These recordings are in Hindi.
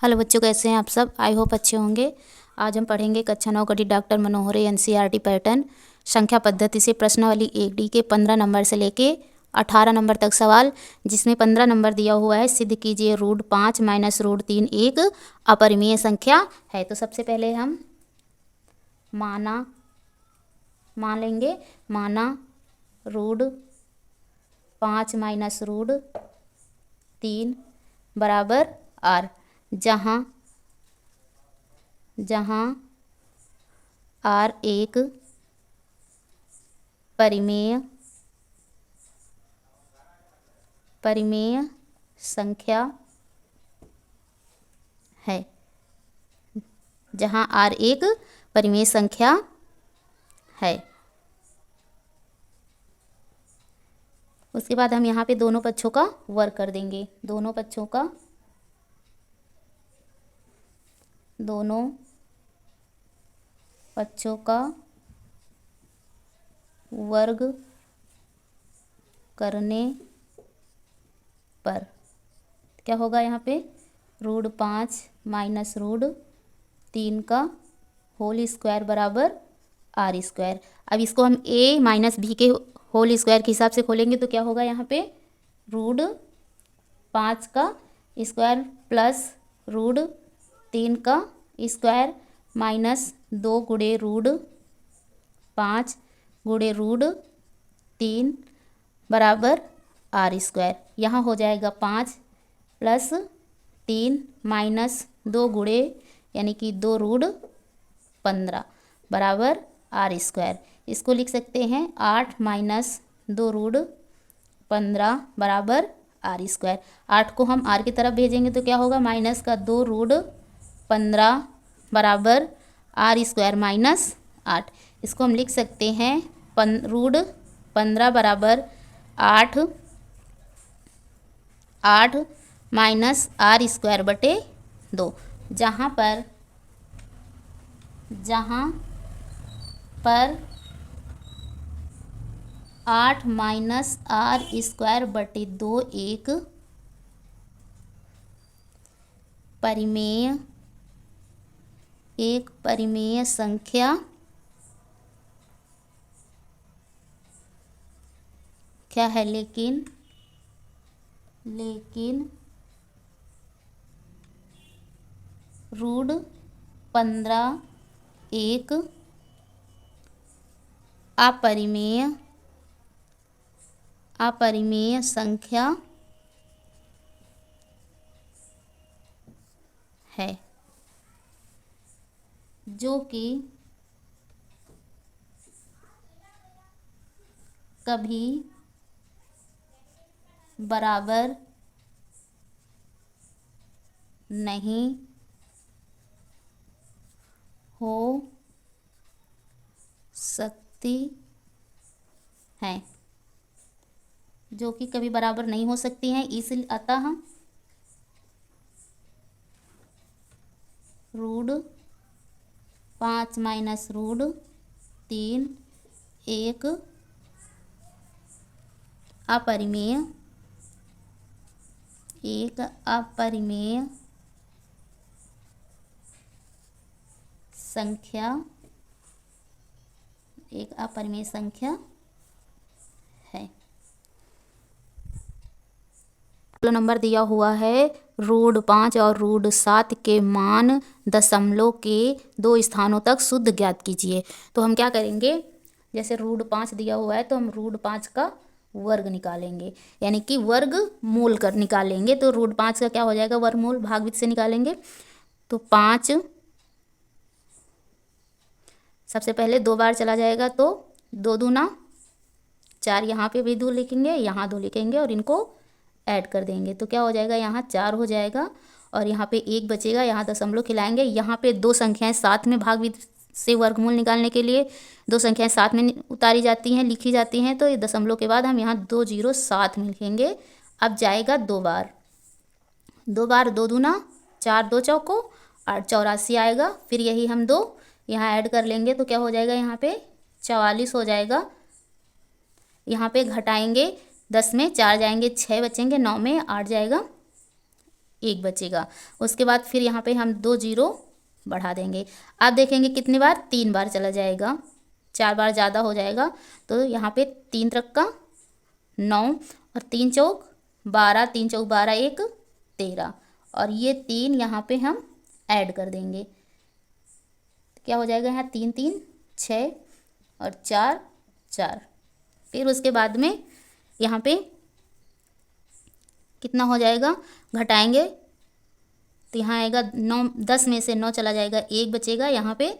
हेलो बच्चों, कैसे हैं आप सब। आई होप अच्छे होंगे। आज हम पढ़ेंगे कक्षा 9 गणित डॉक्टर मनोहरे एनसीईआरटी पैटर्न संख्या पद्धति से प्रश्नावली 1D के 15 नंबर से लेके 18 नंबर तक सवाल, जिसमें 15 नंबर दिया हुआ है। सिद्ध कीजिए √5 - √3 एक अपरिमेय संख्या है। तो सबसे पहले हम मान लेंगे माना √5 - √3 बराबर r, जहाँ r एक परिमेय संख्या है। जहाँ r एक परिमेय संख्या है। उसके बाद हम यहाँ पे दोनों पक्षों का वर्ग कर देंगे। दोनों पक्षों का वर्ग करने पर क्या होगा। यहाँ पे √5 - √3 का होल स्क्वायर बराबर r²। अब इसको हम a - b के होल स्क्वायर के हिसाब से खोलेंगे तो क्या होगा। यहाँ पे √5 का स्क्वायर प्लस √3 का स्क्वायर -2 × √5 × √3 बराबर r²। यहाँ हो जाएगा 5 + 3 - 2 गुणे यानी कि 2 √15 बराबर r²। इसको लिख सकते हैं 8 - 2 √15 बराबर r²। 8 को हम r की तरफ भेजेंगे तो क्या होगा। -2 √15 बराबर r² - 8। इसको हम लिख सकते हैं √15 बराबर 8 -r²/2, जहाँ पर 8 - r²/2 एक परिमेय संख्या क्या है। लेकिन √15 एक अपरिमेय संख्या है, जो कि कभी बराबर नहीं हो सकती है। जो कि कभी बराबर नहीं हो सकती हैं। इसलिए अतः √5 - √3 एक अपरिमेय संख्या है। नंबर दिया हुआ है √5 और √7 के मान दशमलव के 2 स्थानों तक शुद्ध ज्ञात कीजिए। तो हम क्या करेंगे, जैसे √5 दिया हुआ है तो हम √5 का वर्ग निकालेंगे, यानी कि वर्ग मूल कर निकालेंगे। तो √5 का क्या हो जाएगा, वर्गमूल भागवित से निकालेंगे। तो 5 सबसे पहले 2 बार चला जाएगा तो 2 दूना 4, यहाँ पे भी 2 लिखेंगे, यहाँ 2 लिखेंगे और इनको ऐड कर देंगे तो क्या हो जाएगा, यहाँ 4 हो जाएगा और यहाँ पे 1 बचेगा। यहाँ दशमलव खिलाएंगे। यहाँ पे 2 संख्याएं साथ में भागवित से वर्गमूल निकालने के लिए 2 संख्याएं साथ में उतारी जाती हैं, लिखी जाती हैं। तो ये दशमलव के बाद हम यहाँ 2 0 साथ में लिखेंगे। अब जाएगा 2 बार, 2 दूना 4, 2 चौको 8, 84 आएगा। फिर यही हम 2 यहाँ ऐड कर लेंगे तो क्या हो जाएगा, यहाँ पे 44 हो जाएगा। यहाँ पे घटाएंगे, 10 में 4 जाएंगे, 6 बचेंगे, 9 में 8 जाएगा, 1 बचेगा। उसके बाद फिर यहाँ पे हम 2 जीरो बढ़ा देंगे। आप देखेंगे कितनी बार, 3 बार चला जाएगा, 4 बार ज़्यादा हो जाएगा। तो यहाँ पे 3 त्रिक्का 9 और 3 चौक 12, 3 चौक 12, 1 13 और ये 3 यहाँ पे हम ऐड कर देंगे। क्या हो जाएगा यहाँ 3 3 6 और 4 4। फिर उसके बाद में यहाँ पे कितना हो जाएगा, घटाएंगे तो यहाँ आएगा 9, 10 में से 9 चला जाएगा, 1 बचेगा। यहाँ पे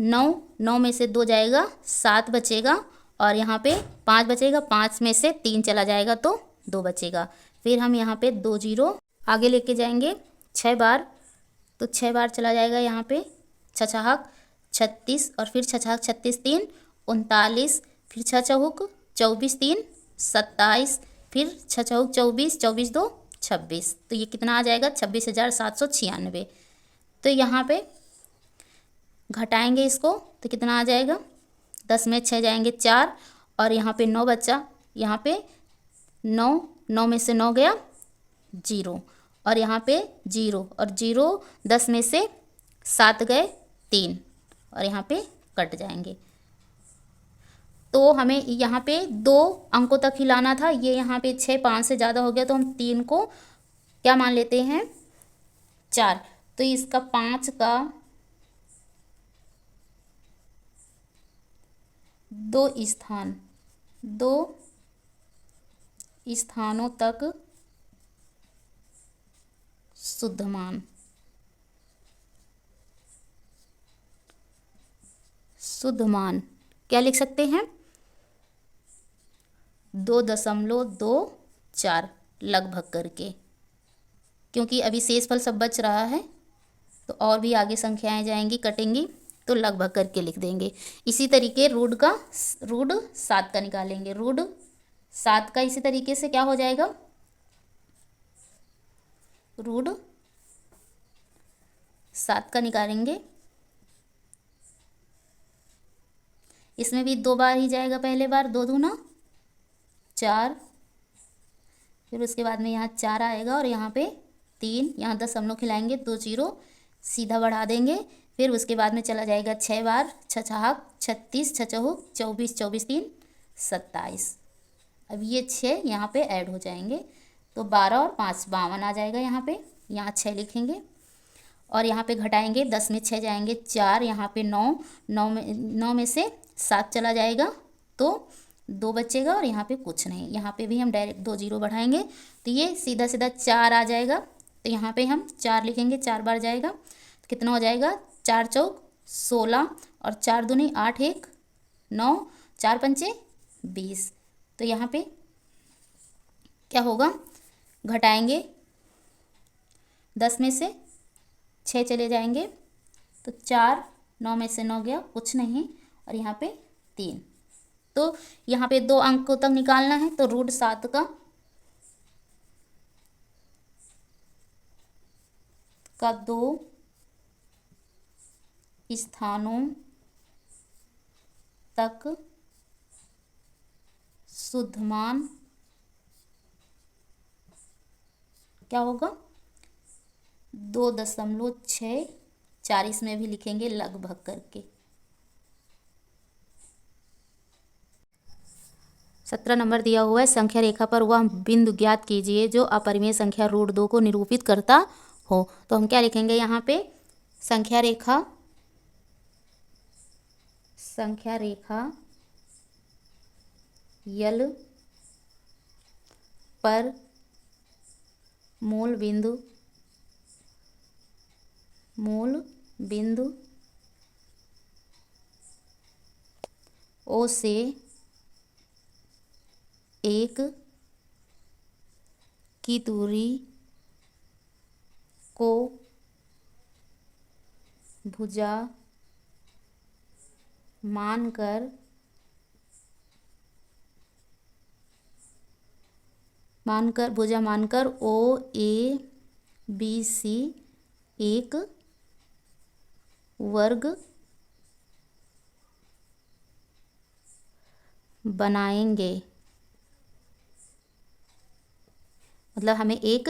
9 में से 2 जाएगा, 7 बचेगा और यहाँ पे 5 बचेगा, 5 में से 3 चला जाएगा तो 2 बचेगा। फिर हम यहाँ पे 2 जीरो आगे लेके जाएंगे 6 बार, तो 6 बार चला जाएगा यहाँ पे छछाहक 36 और फिर छछाहक 36 3 39, फिर छछहुक 24 3 27, फिर छछहुक 24 24 2 26। तो ये कितना आ जाएगा 26,796। तो यहाँ पे घटाएंगे इसको तो कितना आ जाएगा, 10 में 6 जाएंगे 4 और यहाँ पे 9 बचा, यहाँ पे 9 में से 9 गया 0 और यहाँ पे 0 और 0, 10 में से 7 गए 3 और यहाँ पे कट जाएंगे। तो हमें यहाँ पे 2 अंकों तक ही लाना था। ये यहाँ पे 6 5 से ज़्यादा हो गया तो हम 3 को क्या मान लेते हैं 4। तो इसका 5 का 2 स्थानों तक शुद्ध मान, क्या लिख सकते हैं 2.24 लगभग करके, क्योंकि अभी शेषफल सब बच रहा है तो और भी आगे संख्याएं जाएंगी कटेंगी तो लगभग करके लिख देंगे। इसी तरीके रूट 7 का निकालेंगे। रूट 7 का इसी तरीके से क्या हो जाएगा, रूट 7 का निकालेंगे। इसमें भी 2 बार ही जाएगा, पहले बार 2 दूना 4, फिर उसके बाद में यहाँ 4 आएगा और यहाँ पे 3, यहाँ 10 हम लोग खिलाएंगे 2 जीरो सीधा बढ़ा देंगे। फिर उसके बाद में चला जाएगा 6 बार छछाहक 36 छछहुक 24 24 3 27। अब ये 6 यहाँ पे ऐड हो जाएंगे तो 12 और 5 52 आ जाएगा। यहाँ पे 6 लिखेंगे और यहाँ पे घटाएंगे, 10 में 6 जाएंगे 4, यहाँ पे 9 में से 7 चला जाएगा तो 2 बचेगा और यहाँ पे कुछ नहीं। यहाँ पे भी हम डायरेक्ट 2 जीरो बढ़ाएंगे तो ये सीधा सीधा 4 आ जाएगा। तो यहाँ पे हम 4 लिखेंगे, 4 बार जाएगा तो कितना हो जाएगा 4 चौक 16 और 4 दूनी 8 1 9 4 पंचे 20। तो यहाँ पे क्या होगा, घटाएंगे 10 में से 6 चले जाएंगे तो 4, 9 में से 9 गया कुछ नहीं और यहाँ पे 3। तो यहाँ पे 2 अंकों तक निकालना है तो रूट 7 का 2 स्थानों तक शुद्ध मान क्या होगा 2.64, इसमें भी लिखेंगे लगभग करके। 17 नंबर दिया हुआ है, संख्या रेखा पर वह बिंदु ज्ञात कीजिए जो अपरिमेय संख्या रूट 2 को निरूपित करता हो। तो हम क्या लिखेंगे यहाँ पे, संख्या रेखा यल पर मूल बिंदु ओ से 1 की दूरी को भुजा मानकर ओ ए बी सी एक वर्ग बनाएंगे। मतलब हमें एक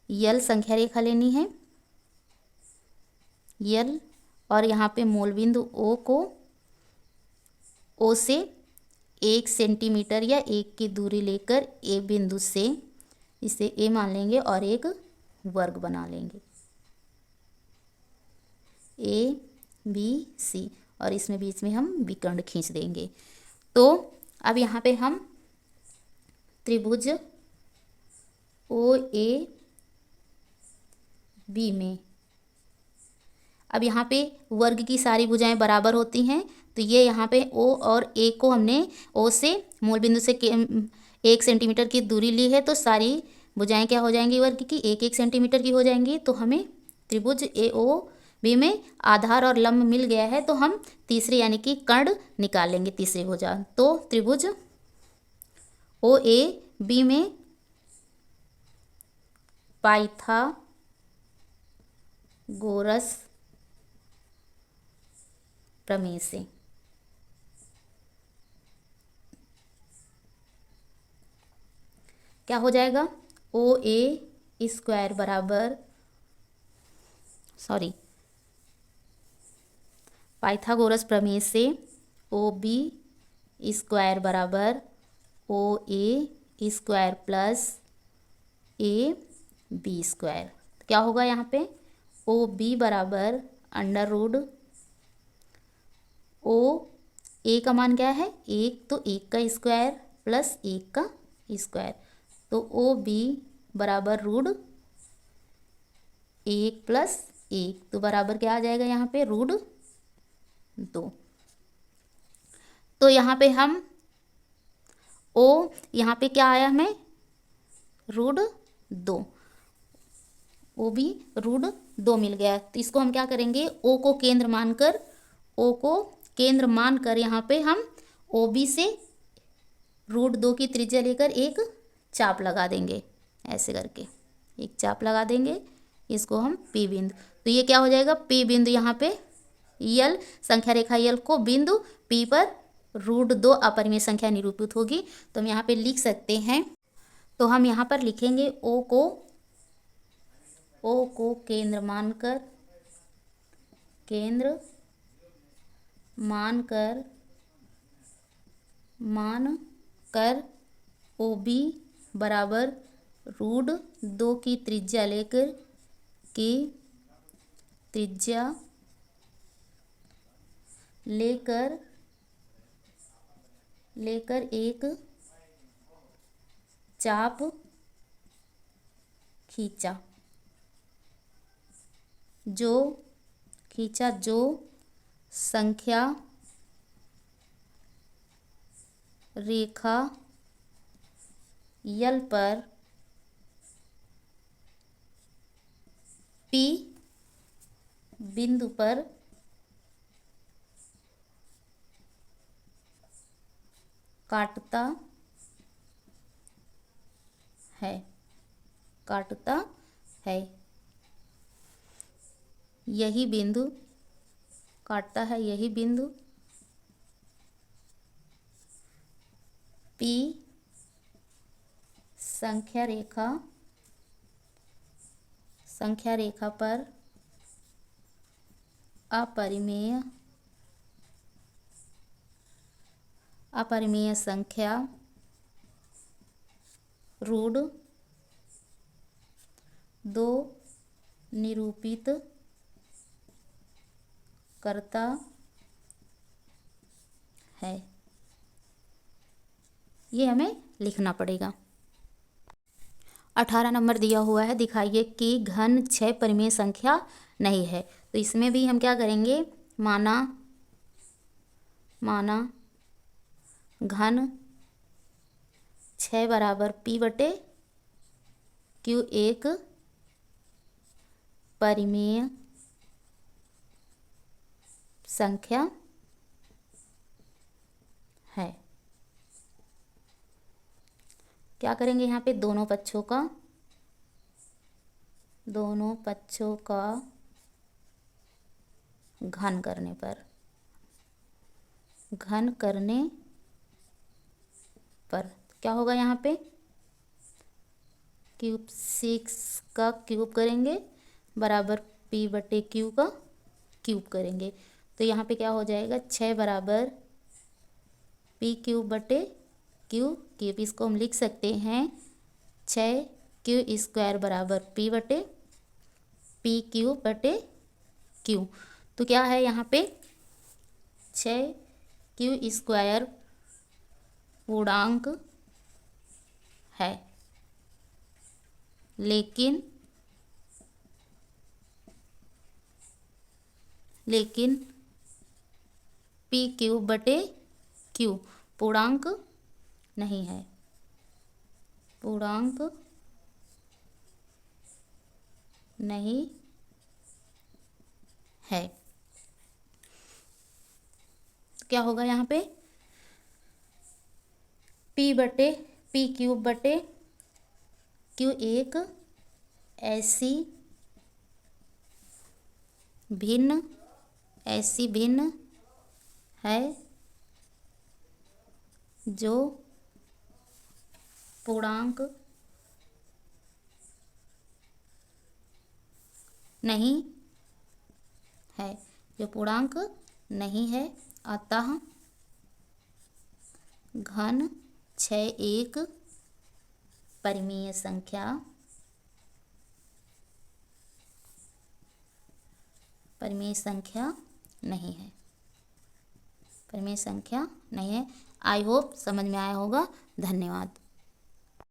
यल संख्या रेखा लेनी है, यल, और यहाँ पे मूल बिंदु ओ को ओ से 1 सेंटीमीटर या 1 की दूरी लेकर ए बिंदु से इसे ए मान लेंगे और एक वर्ग बना लेंगे, ए बी सी, और इसमें बीच में हम विकर्ण खींच देंगे। तो अब यहाँ पे हम त्रिभुज ओ ए बी में, अब यहाँ पे वर्ग की सारी भुजाएं बराबर होती हैं, तो ये यहाँ पे ओ और ए को हमने ओ से मूल बिंदु से 1 सेंटीमीटर की दूरी ली है, तो सारी भुजाएं क्या हो जाएंगी वर्ग की, 1-1 सेंटीमीटर की हो जाएंगी। तो हमें त्रिभुज ए ओ बी में आधार और लंब मिल गया है, तो हम तीसरी यानी कि कर्ण निकाल लेंगे, तीसरी भुजा। तो त्रिभुज ओ ए बी में पाइथागोरस प्रमेय से क्या हो जाएगा, ओ ए स्क्वायर बराबर, पाइथागोरस प्रमेय से ओ बी स्क्वायर बराबर O A square plus A B square. क्या होगा यहाँ पे, ओ बी बराबर अंडर रूट ओ ए का मान क्या है 1, तो 1 का स्क्वायर प्लस 1 का स्क्वायर, तो ओ बी बराबर रूट 1 प्लस 1, तो बराबर क्या आ जाएगा यहाँ पे रूट 2। तो यहाँ पे हम ओ, यहाँ पे क्या आया हमें रूट 2, ओ बी रूट 2 मिल गया। तो इसको हम क्या करेंगे, ओ को केंद्र मानकर, ओ को केंद्र मानकर यहाँ पे हम ओ बी से रूट 2 की त्रिज्या लेकर एक चाप लगा देंगे, ऐसे करके एक चाप लगा देंगे, इसको हम पी बिंदु। तो ये क्या हो जाएगा, पी बिंदु, यहाँ पे यल संख्या रेखा यल को बिंदु पी पर रूट 2 अपरिमेय संख्या निरूपित होगी। तो हम यहाँ पे लिख सकते हैं, तो हम यहाँ पर लिखेंगे ओ को केंद्र मानकर ओ बी बराबर रूट 2 की त्रिज्या लेकर एक चाप खींचा, जो संख्या रेखा यल पर पी बिंदु पर काटता है, यही बिंदु काटता है, यही बिंदु पी संख्या रेखा पर अपरिमेय संख्या रूट 2 निरूपित करता है। ये हमें लिखना पड़ेगा। 18 नंबर दिया हुआ है, दिखाइए कि घन 6 परिमेय संख्या नहीं है। तो इसमें भी हम क्या करेंगे, माना घन 6 बराबर पी बटे क्यू एक परिमेय संख्या है। क्या करेंगे यहाँ पे, दोनों पक्षों का घन करने पर क्या होगा, यहाँ पे क्यूब 6 का क्यूब करेंगे बराबर p बटे q का क्यूब करेंगे। तो यहाँ पे क्या हो जाएगा, 6 बराबर p क्यूब बटे क्यूब। इसको हम लिख सकते हैं 6q² बराबर p बटे p क्यूब बटे q। तो क्या है यहाँ पे 6q² पूर्णांक है, लेकिन p क्यूब बटे q पूर्णांक नहीं है, पूर्णांक नहीं है। तो क्या होगा यहाँ पे p क्यूब बटे q एक ऐसी भिन्न है जो पूर्णांक नहीं है, अतः घन 6 एक परिमेय संख्या नहीं है। आई होप समझ में आया होगा। धन्यवाद।